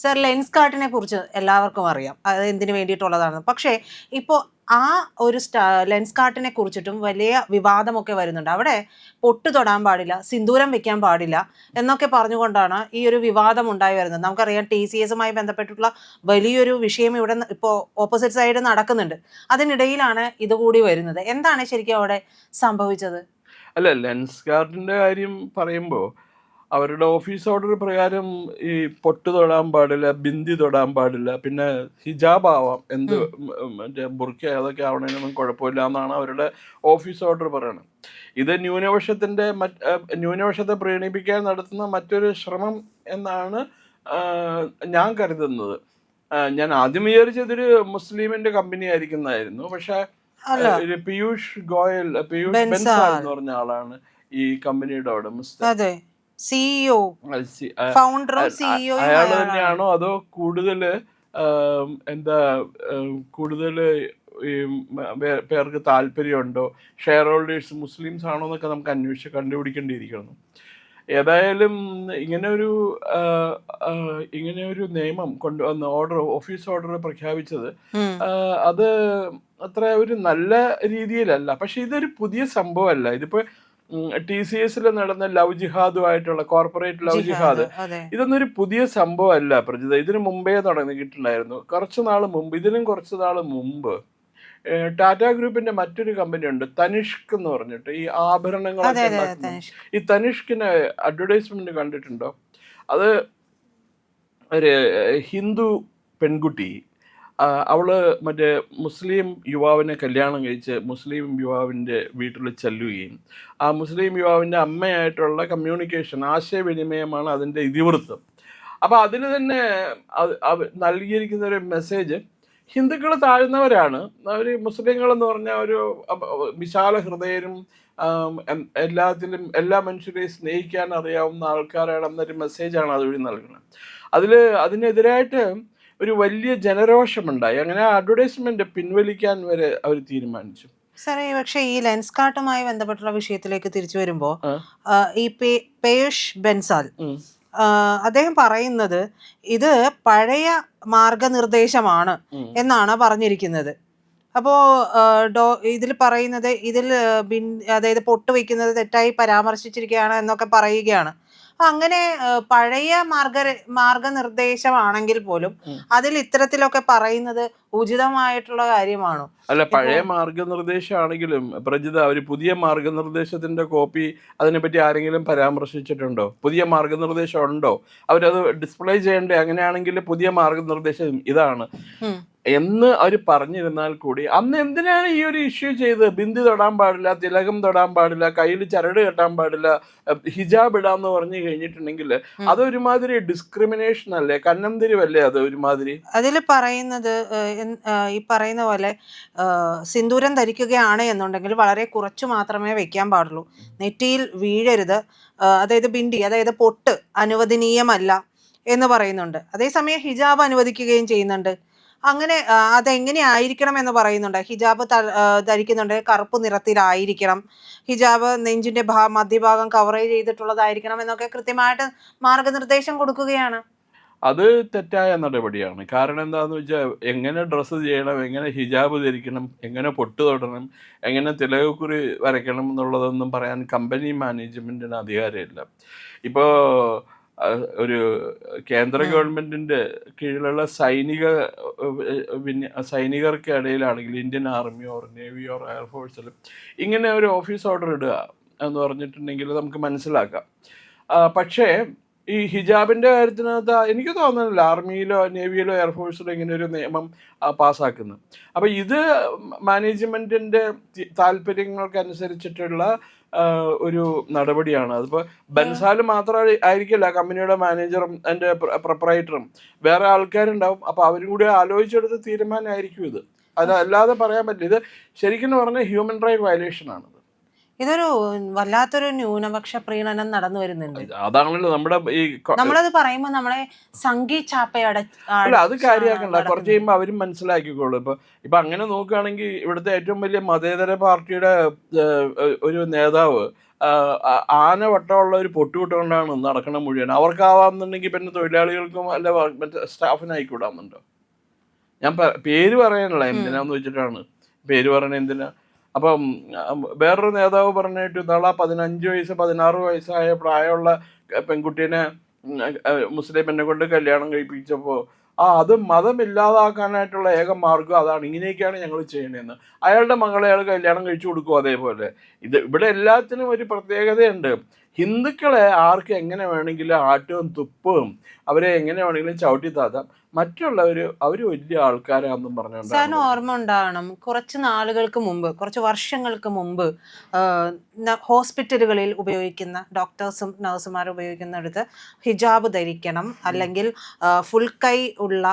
Sir, lens കാർട്ടിനെ കുറിച്ച് എല്ലാവർക്കും അറിയാം, അത് എന്തിനു വേണ്ടിയിട്ടുള്ളതാണ്. പക്ഷേ ഇപ്പോൾ ആ ഒരു ലെൻസ് കാർട്ടിനെ കുറിച്ചിട്ടും വലിയ വിവാദമൊക്കെ വരുന്നുണ്ട്. അവിടെ പൊട്ട് തൊടാൻ പാടില്ല, സിന്ദൂരം വെക്കാൻ പാടില്ല എന്നൊക്കെ പറഞ്ഞുകൊണ്ടാണ് ഈ ഒരു വിവാദം ഉണ്ടായി വരുന്നത്. നമുക്കറിയാം TCSുമായി ബന്ധപ്പെട്ടിട്ടുള്ള വലിയൊരു വിഷയം ഇവിടെ ഇപ്പോൾ ഓപ്പോസിറ്റ് സൈഡ് നടക്കുന്നുണ്ട്. അതിനിടയിലാണ് ഇതുകൂടി വരുന്നത്. എന്താണ് ശരിക്കും അവിടെ സംഭവിച്ചത്? അല്ല, ലെൻസ് കാർഡിന്റെ കാര്യം പറയുമ്പോൾ അവരുടെ ഓഫീസ് ഓർഡർ പ്രകാരം ഈ പൊട്ട് തൊടാൻ പാടില്ല, ബിന്ദി തൊടാൻ പാടില്ല, പിന്നെ ഹിജാബ് ആവാം, എന്ത് മറ്റേ ബുർക്ക അതൊക്കെ ആവണേനൊന്നും കുഴപ്പമില്ല എന്നാണ് അവരുടെ ഓഫീസ് ഓർഡർ പറയണത്. ഇത് ന്യൂനപക്ഷത്തെ പ്രീണിപ്പിക്കാൻ നടത്തുന്ന മറ്റൊരു ശ്രമം എന്നാണ് ഞാൻ കരുതുന്നത്. ഞാൻ ആദ്യം വിചാരിച്ചതൊരു മുസ്ലിമിന്റെ കമ്പനി ആയിരിക്കുന്നതായിരുന്നു. പക്ഷെ പീയൂഷ് ബെൻസാൽ എന്ന് പറഞ്ഞ ആളാണ് ഈ കമ്പനിയുടെ ഉടമസ്ഥൻ. CEO, ഫൗണ്ടറും CEO. അയാൾ തന്നെയാണോ അതോ കൂടുതൽ കൂടുതൽ പേർക്ക് താല്പര്യമുണ്ടോ, ഷെയർ ഹോൾഡേഴ്സ് മുസ്ലിംസ് ആണോ എന്നൊക്കെ നമുക്ക് അന്വേഷിച്ച് കണ്ടുപിടിക്കേണ്ടിയിരിക്കുന്നു. ഏതായാലും ഇങ്ങനെ ഒരു നിയമം കൊണ്ടുവന്ന ഓഫീസ് ഓർഡർ പ്രഖ്യാപിച്ചത് അത് അത്ര ഒരു നല്ല രീതിയിലല്ല. പക്ഷെ ഇതൊരു പുതിയ സംഭവമല്ല. ഇതിപ്പോ TCSൽ നടന്ന ലവ് ജിഹാദുമായിട്ടുള്ള കോർപ്പറേറ്റ് ലവ് ജിഹാദ് ഇതൊന്നും ഒരു പുതിയ സംഭവമല്ല പ്രജിത. ഇതിനു മുമ്പേ തുടങ്ങിയിട്ടുണ്ടായിരുന്നു. ഇതിനും കുറച്ച് നാൾ മുമ്പ് ടാറ്റ ഗ്രൂപ്പിന്റെ മറ്റൊരു കമ്പനി ഉണ്ട്, തനിഷ്ക് എന്ന് പറഞ്ഞിട്ട്, ഈ ആഭരണങ്ങളൊക്കെ ഉണ്ടാക്കുന്ന. ഈ തനിഷ്കിന് അഡ്വർടൈസ്മെന്റ് കണ്ടിട്ടുണ്ടോ? അത് ഒരു ഹിന്ദു പെൺകുട്ടി, അവള് മറ്റേ മുസ്ലിം യുവാവിനെ കല്യാണം കഴിച്ച് മുസ്ലിം യുവാവിൻ്റെ വീട്ടിൽ ചെല്ലുകയും ആ മുസ്ലിം യുവാവിൻ്റെ അമ്മയായിട്ടുള്ള കമ്മ്യൂണിക്കേഷൻ, ആശയവിനിമയമാണ് അതിൻ്റെ ഇതിവൃത്തം. അപ്പോൾ അതിന് തന്നെ നൽകിയിരിക്കുന്ന ഒരു മെസ്സേജ്, ഹിന്ദുക്കൾ താഴ്ന്നവരാണ്, അവർ മുസ്ലിങ്ങളെന്ന് പറഞ്ഞാൽ ഒരു വിശാല ഹൃദയരും എല്ലാ മനുഷ്യരെയും സ്നേഹിക്കാൻ അറിയാവുന്ന ആൾക്കാരാണെന്നൊരു മെസ്സേജാണ് അതുവഴി നൽകുന്നത്. അതിനെതിരായിട്ട് ഒരു വലിയ ജനരോഷമുണ്ടായി. അങ്ങനെ അഡ്വർടൈസ്മെന്റ് പിൻവലിക്കാൻ വരെ അവർ തീരുമാനിച്ചു. സാറേ, പക്ഷേ ഈ ലെൻസ് കാർട്ടുമായി ബന്ധപ്പെട്ടുള്ള വിഷയത്തിലേക്ക് തിരിച്ചു വരുമ്പോൾ ഈ പീയൂഷ് ബെൻസാൽ അദ്ദേഹം പറയുന്നത് ഇത് പഴയ മാർഗനിർദ്ദേശമാണ് എന്നാണ് പറഞ്ഞിരിക്കുന്നത്. അപ്പോൾ ഇതിൽ പറയുന്നത് അതായത് പൊട്ട് വയ്ക്കുന്നത് തെറ്റായി പരാമർശിച്ചിരിക്കുകയാണ് എന്നൊക്കെ പറയുകയാണ്. അങ്ങനെ പഴയ മാർഗനിർദ്ദേശമാണെങ്കിൽ പോലും അതിൽ ഇത്തരത്തിലൊക്കെ പറയുന്നത് ഉചിതമായിട്ടുള്ള കാര്യമാണോ? അല്ല, പഴയ മാർഗനിർദ്ദേശമാണെങ്കിലും പ്രജിത, ഒരു പുതിയ മാർഗനിർദ്ദേശത്തിന്റെ കോപ്പി അതിനെപ്പറ്റി ആരെങ്കിലും പരാമർശിച്ചിട്ടുണ്ടോ? പുതിയ മാർഗനിർദ്ദേശം ഉണ്ടോ? അവരത് ഡിസ്പ്ലേ ചെയ്യണ്ടേ? അങ്ങനെയാണെങ്കിൽ പുതിയ മാർഗനിർദ്ദേശം ഇതാണ് എന്ന് അവർ പറഞ്ഞിരുന്നാൽ കൂടി അന്ന് എന്തിനാണ് ഈ ഒരു ഇഷ്യൂ ചെയ്ത്? ബിന്ദി തൊടാൻ പാടില്ല, തിലകം തൊടാൻ പാടില്ല, കയ്യിൽ ചരട് കെട്ടാൻ പാടില്ല, ഹിജാബ് ഇടാന്ന് പറഞ്ഞു കഴിഞ്ഞിട്ടുണ്ടെങ്കിൽ അതൊരുമാതിരി ഡിസ്ക്രിമിനേഷൻ അല്ലേ, കന്നം തിരിവല്ലേ അത് ഒരുമാതിരി? അതിൽ പറയുന്നത് ഈ പറയുന്ന പോലെ സിന്ദൂരം ധരിക്കുകയാണ് എന്നുണ്ടെങ്കിൽ വളരെ കുറച്ചു മാത്രമേ വെക്കാൻ പാടുള്ളൂ, നെറ്റിയിൽ വീഴരുത്, അതായത് ബിന്ദി അതായത് പൊട്ട് അനുവദനീയമല്ല എന്ന് പറയുന്നുണ്ട്. അതേസമയം ഹിജാബ് അനുവദിക്കുകയും ചെയ്യുന്നുണ്ട്. അങ്ങനെ അതെങ്ങനെ ആയിരിക്കണം എന്ന് പറയുന്നുണ്ട്. ഹിജാബ് ധരിക്കുന്നുണ്ട് കറുപ്പ് നിറത്തിലായിരിക്കണം, ഹിജാബ് നെഞ്ചിന്റെ മധ്യഭാഗം കവർ ചെയ്തിട്ടുള്ളതായിരിക്കണം എന്നൊക്കെ കൃത്യമായിട്ട് മാർഗനിർദ്ദേശം കൊടുക്കുകയാണ്. അത് തെറ്റായ നടപടിയാണ്. കാരണം എന്താണെന്ന് വെച്ചാൽ, എങ്ങനെ ഡ്രസ്സ് ചെയ്യണം, എങ്ങനെ ഹിജാബ് ധരിക്കണം, എങ്ങനെ പൊട്ട് തൊടണം, എങ്ങനെ തിലകക്കുറി വരയ്ക്കണം എന്നുള്ളതൊന്നും പറയാൻ കമ്പനി മാനേജ്മെൻറ്റിന് അധികാരമില്ല. ഇപ്പോൾ ഒരു കേന്ദ്ര ഗവൺമെൻറ്റിൻ്റെ കീഴിലുള്ള സൈനികർക്ക് ഇടയിലാണെങ്കിൽ Indian army or navy or എയർഫോഴ്സിലും ഇങ്ങനെ ഒരു ഓഫീസ് ഓർഡർ ഇടുക എന്ന് പറഞ്ഞിട്ടുണ്ടെങ്കിൽ നമുക്ക് മനസ്സിലാക്കാം. പക്ഷേ ഈ ഹിജാബിൻ്റെ കാര്യത്തിനകത്ത് എനിക്ക് തോന്നുന്നില്ല ആർമിയിലോ നേവിയിലോ എയർഫോഴ്സിലോ ഇങ്ങനെ ഒരു നിയമം പാസ്സാക്കുന്നത്. അപ്പോൾ ഇത് മാനേജ്മെൻറ്റിൻ്റെ താല്പര്യങ്ങൾക്കനുസരിച്ചിട്ടുള്ള ഒരു നടപടിയാണ്. അതിപ്പോൾ ബൻസാൽ മാത്രം ആയിരിക്കില്ല കമ്പനിയുടെ മാനേജറും എൻ്റെ പ്രൊപ്പറൈറ്ററും, വേറെ ആൾക്കാരുണ്ടാവും. അപ്പോൾ അവരും കൂടി ആലോചിച്ചെടുത്ത തീരുമാനമായിരിക്കും ഇത്. അതല്ലാതെ പറയാൻ പറ്റില്ല. ഇത് ശരിക്കും പറഞ്ഞാൽ ഹ്യൂമൻ റൈറ്റ് വയലേഷനാണ്. ഇതൊരു വല്ലാത്തൊരു ന്യൂനപക്ഷ പ്രീണനം നടന്നു വരുന്നുണ്ട്. അതാണല്ലോ നമ്മുടെ ഈ നമ്മളത് പറയുമ്പോൾ നമ്മളെ സംഘി ചാപ്പയട അല്ല, അത് കാര്യമാക്കണ്ട. കുറച്ച് കഴിയുമ്പോൾ അവരും മനസ്സിലാക്കിക്കോളൂ. ഇപ്പൊ അങ്ങനെ നോക്കുകയാണെങ്കിൽ ഇവിടുത്തെ ഏറ്റവും വലിയ മതേതര പാർട്ടിയുടെ ഒരു നേതാവ് ആന വട്ടമുള്ള ഒരു പൊട്ടുകൊണ്ടാണ് നടക്കണം മുഴുവൻ. അവർക്കാവാന്നുണ്ടെങ്കിൽ പിന്നെ തൊഴിലാളികൾക്കും അല്ല മറ്റേ സ്റ്റാഫിനായിക്കൂടാന്നുണ്ടോ? ഞാൻ പേര് പറയാനുള്ള എന്തിനാന്ന് വെച്ചിട്ടാണ് പേര് പറയണത് എന്തിനാ. അപ്പം വേറൊരു നേതാവ് പറഞ്ഞിട്ട് നാളെ 15 വയസ്സ് 16 വയസ്സായ പ്രായമുള്ള പെൺകുട്ടീനെ മുസ്ലിം പെണ്ണെ കൊണ്ട് കല്യാണം കഴിപ്പിച്ചപ്പോൾ അത് മതമില്ലാതാക്കാനായിട്ടുള്ള ഏക മാർഗം അതാണ്, ഇങ്ങനെയൊക്കെയാണ് ഞങ്ങൾ ചെയ്യണതെന്ന്. അയാളുടെ മകളെ അയാൾ കല്യാണം കഴിച്ചു കൊടുക്കും. അതേപോലെ ഇവിടെ എല്ലാത്തിനും ഒരു പ്രത്യേകതയുണ്ട്. ഹിന്ദുക്കളെ ആർക്ക് എങ്ങനെ വേണമെങ്കിലും ആട്ടും തുപ്പും, അവരെ എങ്ങനെ വേണമെങ്കിലും ചവിട്ടി താത്താം. മറ്റുള്ളവർ അവർ വലിയ ആൾക്കാരാണെന്നും പറഞ്ഞുകൊണ്ട് സാറിന് ഓർമ്മ ഉണ്ടാവണം, കുറച്ച് നാളുകൾക്ക് മുമ്പ്, കുറച്ച് വർഷങ്ങൾക്ക് മുമ്പ് ഹോസ്പിറ്റലുകളിൽ ഉപയോഗിക്കുന്ന ഡോക്ടേഴ്സും നഴ്സുമാരും ഉപയോഗിക്കുന്നിടത്ത് ഹിജാബ് ധരിക്കണം, അല്ലെങ്കിൽ ഫുൾ കൈ ഉള്ള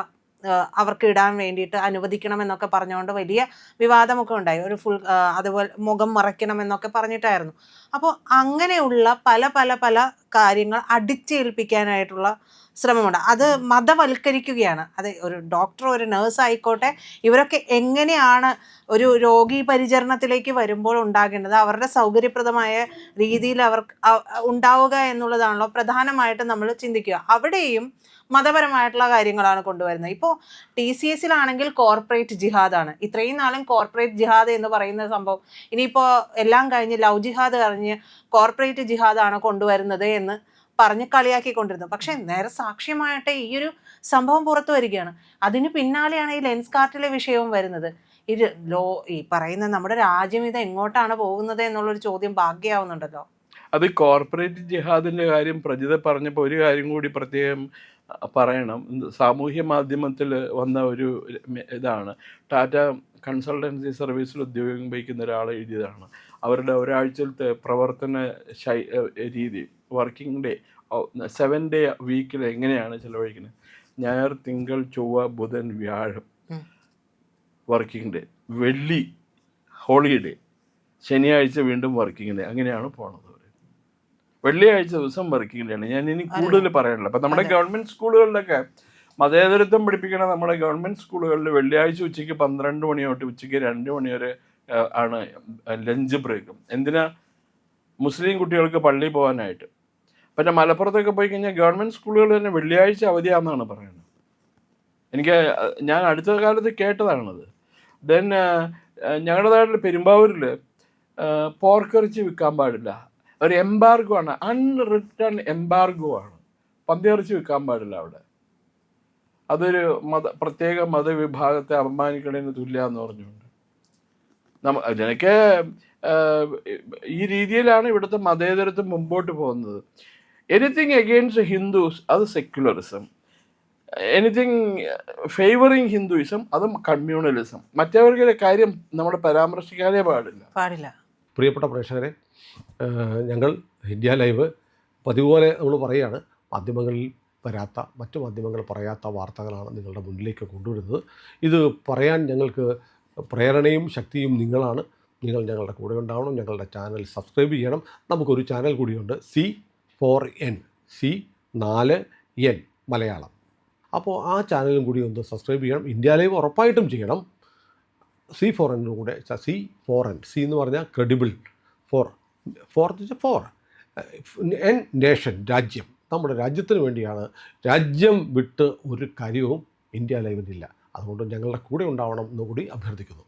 അവർക്ക് ഇടാൻ വേണ്ടിയിട്ട് അനുവദിക്കണം എന്നൊക്കെ പറഞ്ഞുകൊണ്ട് വലിയ വിവാദമൊക്കെ ഉണ്ടായി. ഒരു ഫുൾ അതുപോലെ മുഖം മറയ്ക്കണം എന്നൊക്കെ പറഞ്ഞിട്ടായിരുന്നു. അപ്പോൾ അങ്ങനെയുള്ള പല പല പല കാര്യങ്ങൾ അടിച്ചേൽപ്പിക്കാനായിട്ടുള്ള ശ്രമമുണ്ട്. അത് മതവൽക്കരിക്കുകയാണ്. അത് ഒരു ഡോക്ടർ, ഒരു നേഴ്സ് ആയിക്കോട്ടെ, ഇവരൊക്കെ എങ്ങനെയാണ് ഒരു രോഗി പരിചരണത്തിലേക്ക് വരുമ്പോൾ ഉണ്ടാകേണ്ടത്, അവരുടെ സൗകര്യപ്രദമായ രീതിയിൽ അവർക്ക് ഉണ്ടാവുക എന്നുള്ളതാണല്ലോ പ്രധാനമായിട്ടും നമ്മൾ ചിന്തിക്കുക. അവിടെയും മതപരമായിട്ടുള്ള കാര്യങ്ങളാണ് കൊണ്ടുവരുന്നത്. ഇപ്പോൾ TCSലാണെങ്കിൽ കോർപ്പറേറ്റ് ജിഹാദാണ്. ഇത്രയും നാളും കോർപ്പറേറ്റ് ജിഹാദ് എന്ന് പറയുന്ന സംഭവം ഇനിയിപ്പോൾ എല്ലാം കഴിഞ്ഞ് ലവ് ജിഹാദ് കഴിഞ്ഞ് കോർപ്പറേറ്റ് ജിഹാദാണ് കൊണ്ടുവരുന്നത് എന്ന് പറഞ്ഞ് കളിയാക്കിക്കൊണ്ടിരുന്നു. പക്ഷെ നേരെ സാക്ഷ്യമായിട്ട് ഈ ഒരു സംഭവം പുറത്തു വരികയാണ്. അതിന് പിന്നാലെയാണ് ഈ ലെൻസ് കാർട്ടിലെ വിഷയവും വരുന്നത്. ഈ പറയുന്ന നമ്മുടെ രാജ്യം ഇത് എങ്ങോട്ടാണ് പോകുന്നത് എന്നുള്ളൊരു ചോദ്യം ഭാഗ്യമാവുന്നുണ്ടല്ലോ. അത് കോർപ്പറേറ്റ് ജിഹാദിന്റെ കാര്യം പ്രജിത പറഞ്ഞപ്പോൾ ഒരു കാര്യം കൂടി പ്രത്യേകം പറയണം. സാമൂഹ്യ മാധ്യമത്തിൽ വന്ന ഒരു ഇതാണ്, ടാറ്റ കൺസൾട്ടൻസി സർവീസിൽ ഉദ്യോഗം വഹിക്കുന്ന ഒരാൾ എഴുതിയതാണ്. അവരുടെ ഒരാഴ്ചത്തെ പ്രവർത്തന രീതി, വർക്കിംഗ് ഡേ, 7 ഡേ വീക്കിൽ എങ്ങനെയാണ് ചിലവഴിക്കുന്നത്. ഞായർ, തിങ്കൾ, ചൊവ്വ, ബുധൻ, വ്യാഴം വർക്കിംഗ് ഡേ, വെള്ളി ഹോളിഡേ, ശനിയാഴ്ച വീണ്ടും വർക്കിംഗ് ഡേ, അങ്ങനെയാണ് പോണത്. വെള്ളിയാഴ്ച ദിവസം വർക്കിംഗ് ഡേ ആണ്. ഞാൻ ഇനി കൂടുതൽ പറയാനില്ല. അപ്പം നമ്മുടെ ഗവൺമെൻറ് സ്കൂളുകളിലൊക്കെ മതേതരത്വം പഠിപ്പിക്കണ നമ്മുടെ ഗവൺമെൻറ് സ്കൂളുകളിൽ വെള്ളിയാഴ്ച ഉച്ചയ്ക്ക് 12 മണി തൊട്ട് ഉച്ചയ്ക്ക് 2 മണി വരെ ആണ് ലഞ്ച് ബ്രേക്കും. എന്തിനാ? മുസ്ലിം കുട്ടികൾക്ക് പള്ളിയിൽ പോകാനായിട്ട്. പിന്നെ മലപ്പുറത്തൊക്കെ പോയി കഴിഞ്ഞാൽ ഗവൺമെൻറ് സ്കൂളുകൾ തന്നെ വെള്ളിയാഴ്ച അവധിയാണെന്നാണ് പറയുന്നത്. ഞാൻ അടുത്ത കാലത്ത് കേട്ടതാണത്. ദെൻ ഞങ്ങളുടെ നാട്ടിൽ പെരുമ്പാവൂരിൽ പോർക്കിറച്ചി വിൽക്കാൻ പാടില്ല, ഒരു എംബാർഗോ ആണ്, അൺറിട്ടൺ എംബാർഗോ ആണ്. പന്നിയിറച്ചി വിൽക്കാൻ പാടില്ല അവിടെ. അതൊരു പ്രത്യേക മതവിഭാഗത്തെ അപമാനിക്കണതിന് തുല്യാന്ന് പറഞ്ഞുകൊണ്ട് അതിനൊക്കെ ഈ രീതിയിലാണ് ഇവിടുത്തെ മതേതരത്വം മുമ്പോട്ട് പോകുന്നത്. എനിത്തിങ് അഗെയിൻസ്റ്റ് ഹിന്ദുസ് അത് സെക്യുലറിസം, എനിത്തിങ് ഫേവറിങ് ഹിന്ദുയിസം അത് കമ്മ്യൂണലിസം. മറ്റവരുടെ കാര്യം നമ്മൾ പരാമർശിക്കാനേ പാടില്ല. പ്രിയപ്പെട്ട പ്രേക്ഷകരെ, ഞങ്ങൾ ഇന്ത്യ ലൈവ് പതിവുപോലെ നമ്മൾ പറയുകയാണ്, മാധ്യമങ്ങളിൽ വരാത്ത, മറ്റു മാധ്യമങ്ങൾ പറയാത്ത വാർത്തകളാണ് നിങ്ങളുടെ മുന്നിലേക്ക് കൊണ്ടുവരുന്നത്. ഇത് പറയാൻ ഞങ്ങൾക്ക് പ്രേരണയും ശക്തിയും നിങ്ങളാണ്. നിങ്ങൾ ഞങ്ങളുടെ കൂടെ ഉണ്ടാവണം. ഞങ്ങളുടെ ചാനൽ സബ്സ്ക്രൈബ് ചെയ്യണം. നമുക്കൊരു ചാനൽ കൂടിയുണ്ട്, C4N, C4N മലയാളം. അപ്പോൾ ആ ചാനലും കൂടി ഒന്ന് സബ്സ്ക്രൈബ് ചെയ്യണം. ഇന്ത്യ ലൈവ് ഉറപ്പായിട്ടും ചെയ്യണം. C4N കൂടെ, C4N, C എന്ന് പറഞ്ഞാൽ ക്രെഡിബിൾ, ഫോർ എൻ നേഷൻ, രാജ്യം. നമ്മുടെ രാജ്യത്തിന് വേണ്ടിയാണ്. രാജ്യം വിട്ട് ഒരു കാര്യവും ഇന്ത്യ ലൈവിനില്ല. അതുകൊണ്ട് ഞങ്ങളുടെ കൂടെ ഉണ്ടാവണം എന്നുകൂടി അഭ്യർത്ഥിക്കുന്നു.